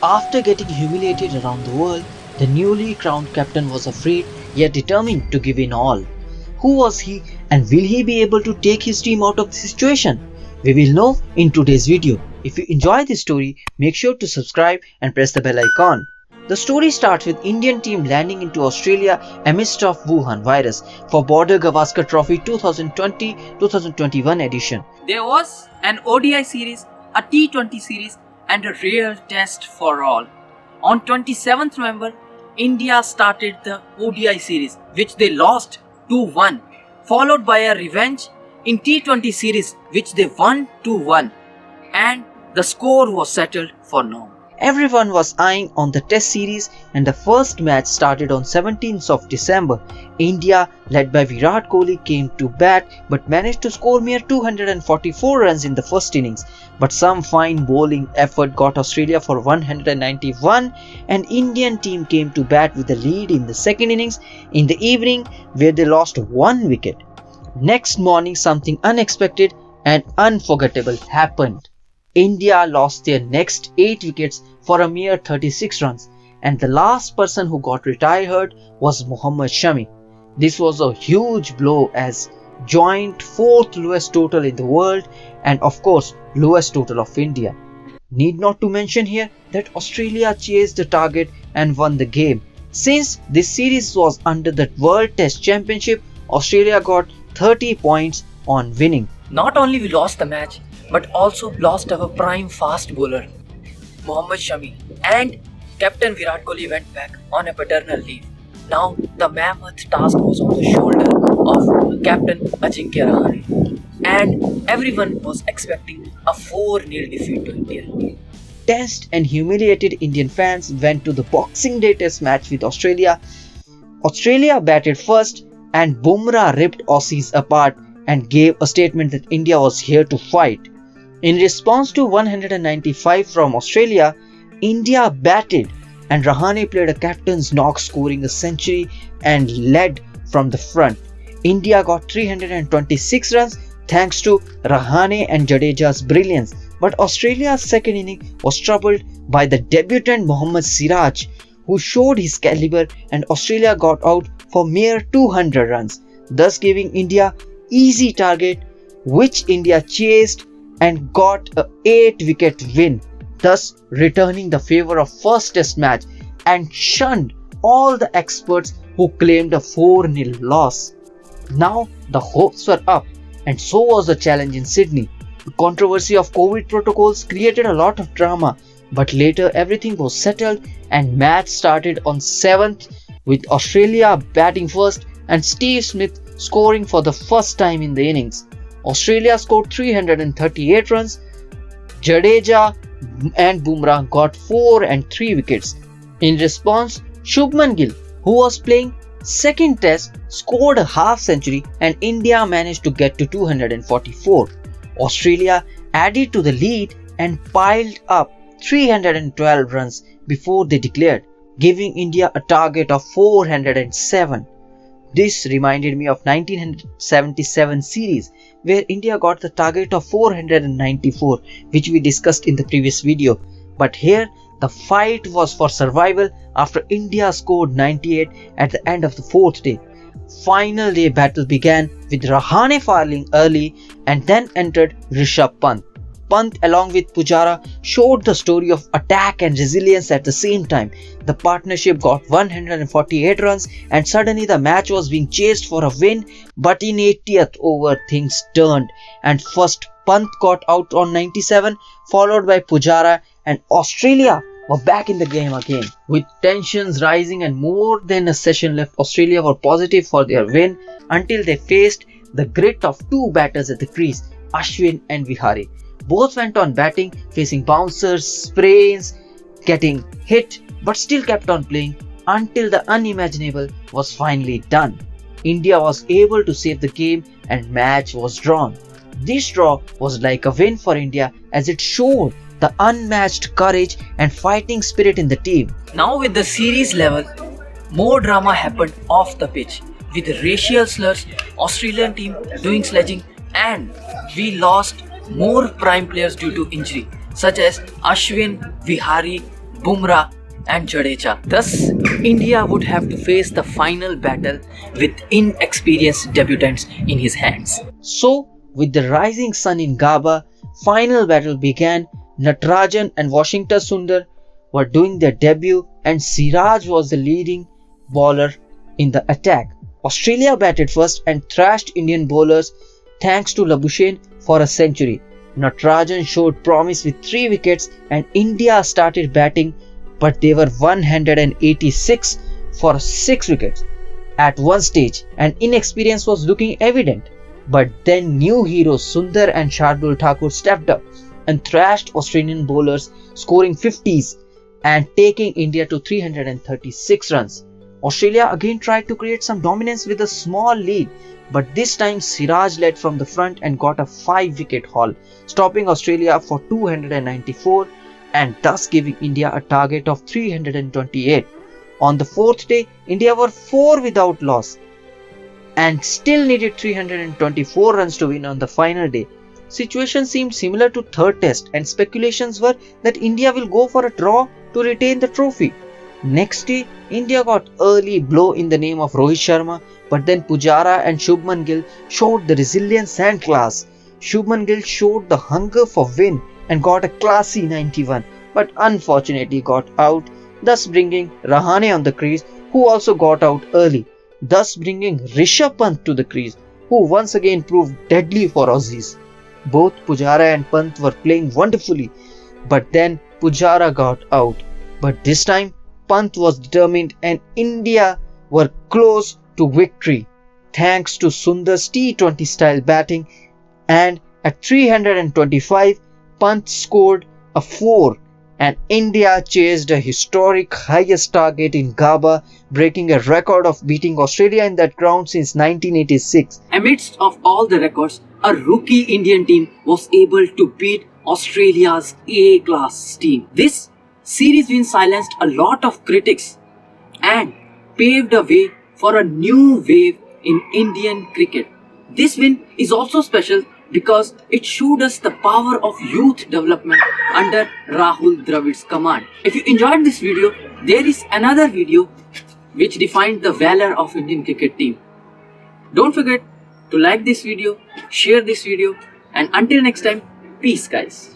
After getting humiliated around the world, the newly crowned captain was afraid yet determined to give in all. Who was he and will he be able to take his team out of the situation? We will know in today's video. If you enjoy this story, make sure to subscribe and press the bell icon. The story starts with Indian team landing into Australia amidst of Wuhan virus for Border Gavaskar Trophy 2020-2021 edition. There was an ODI series, a T20 series and a real test for all. On 27th November, India started the ODI series which they lost 2-1, followed by a revenge in T20 series which they won 2-1, and the score was settled for now. Everyone was eyeing on the test series and the first match started on 17th of December. India, led by Virat Kohli, came to bat but managed to score mere 244 runs in the first innings. But some fine bowling effort got Australia for 191 and Indian team came to bat with the lead in the second innings in the evening where they lost one wicket. Next morning something unexpected and unforgettable happened. India lost their next 8 wickets for a mere 36 runs and the last person who got retired was Mohammad Shami. This was a huge blow as joint 4th lowest total in the world and of course lowest total of India. Need not to mention here that Australia chased the target and won the game. Since this series was under the World Test Championship, Australia got 30 points on winning. Not only we lost the match, but also lost our prime fast bowler, Mohammad Shami, and Captain Virat Kohli went back on a paternal leave. Now the mammoth task was on the shoulder of Captain Ajinkya Rahane, and everyone was expecting a 4-0 defeat to India. Tensed and humiliated Indian fans went to the Boxing Day Test match with Australia. Australia batted first and Bumrah ripped Aussies apart and gave a statement that India was here to fight. In response to 195 from Australia, India batted and Rahane played a captain's knock, scoring a century and led from the front. India got 326 runs thanks to Rahane and Jadeja's brilliance, but Australia's second inning was troubled by the debutant Mohammad Siraj, who showed his caliber, and Australia got out for mere 200 runs, thus giving India easy target, which India chased and got a 8-wicket win, thus returning the favour of first test match and shunned all the experts who claimed a 4-0 loss. Now the hopes were up and so was the challenge in Sydney. The controversy of COVID protocols created a lot of drama, but later everything was settled and match started on 7th with Australia batting first and Steve Smith scoring for the first time in the innings. Australia scored 338 runs. Jadeja and Bumrah got 4 and 3 wickets. In response, Shubman Gill, who was playing second test, scored a half century and India managed to get to 244. Australia added to the lead and piled up 312 runs before they declared, giving India a target of 407. This reminded me of 1977 series where India got the target of 494, which we discussed in the previous video. But here the fight was for survival after India scored 98 at the end of the 4th day. Final day battle began with Rahane fouling early and then entered Rishabh Pant. Pant along with Pujara showed the story of attack and resilience at the same time. The partnership got 148 runs and suddenly the match was being chased for a win, but in 80th over things turned and first Pant got out on 97 followed by Pujara and Australia were back in the game again. With tensions rising and more than a session left, Australia were positive for their win until they faced the grit of two batters at the crease, Ashwin and Vihari. Both went on batting, facing bouncers, sprains, getting hit, but still kept on playing until the unimaginable was finally done. India was able to save the game and match was drawn. This draw was like a win for India as it showed the unmatched courage and fighting spirit in the team. Now with the series level, more drama happened off the pitch with racial slurs, Australian team doing sledging, and we lost more prime players due to injury such as Ashwin, Vihari, Bumrah and Jadeja. Thus, India would have to face the final battle with inexperienced debutants in his hands. So, with the rising sun in Gaba, final battle began. Natarajan and Washington Sundar were doing their debut and Siraj was the leading bowler in the attack. Australia batted first and thrashed Indian bowlers thanks to Labuschagne for a century. Natarajan showed promise with 3 wickets and India started batting, but they were 186 for 6 wickets. At one stage, an inexperience was looking evident, but then new heroes Sundar and Shardul Thakur stepped up and thrashed Australian bowlers, scoring 50s and taking India to 336 runs. Australia again tried to create some dominance with a small lead, but this time Siraj led from the front and got a 5-wicket haul, stopping Australia for 294 and thus giving India a target of 328. On the 4th day, India were 4 without loss and still needed 324 runs to win on the final day. Situation seemed similar to third test and speculations were that India will go for a draw to retain the trophy. Next day, India got early blow in the name of Rohit Sharma, but then Pujara and Shubman Gill showed the resilience and class. Shubman Gill showed the hunger for win and got a classy 91, but unfortunately got out, thus bringing Rahane on the crease, who also got out early, thus bringing Rishabh Pant to the crease, who once again proved deadly for Aussies. Both Pujara and Pant were playing wonderfully, but then Pujara got out. But this time, Pant was determined and India were close to victory thanks to Sundar's T20 style batting, and at 325, Pant scored a 4 and India chased a historic highest target in Gaba, breaking a record of beating Australia in that ground since 1986. Amidst of all the records, a rookie Indian team was able to beat Australia's A-class team. This series win silenced a lot of critics and paved a way for a new wave in Indian cricket. This win is also special because it showed us the power of youth development under Rahul Dravid's command. If you enjoyed this video, there is another video which defined the valor of Indian cricket team. Don't forget to like this video, share this video, and until next time, peace guys.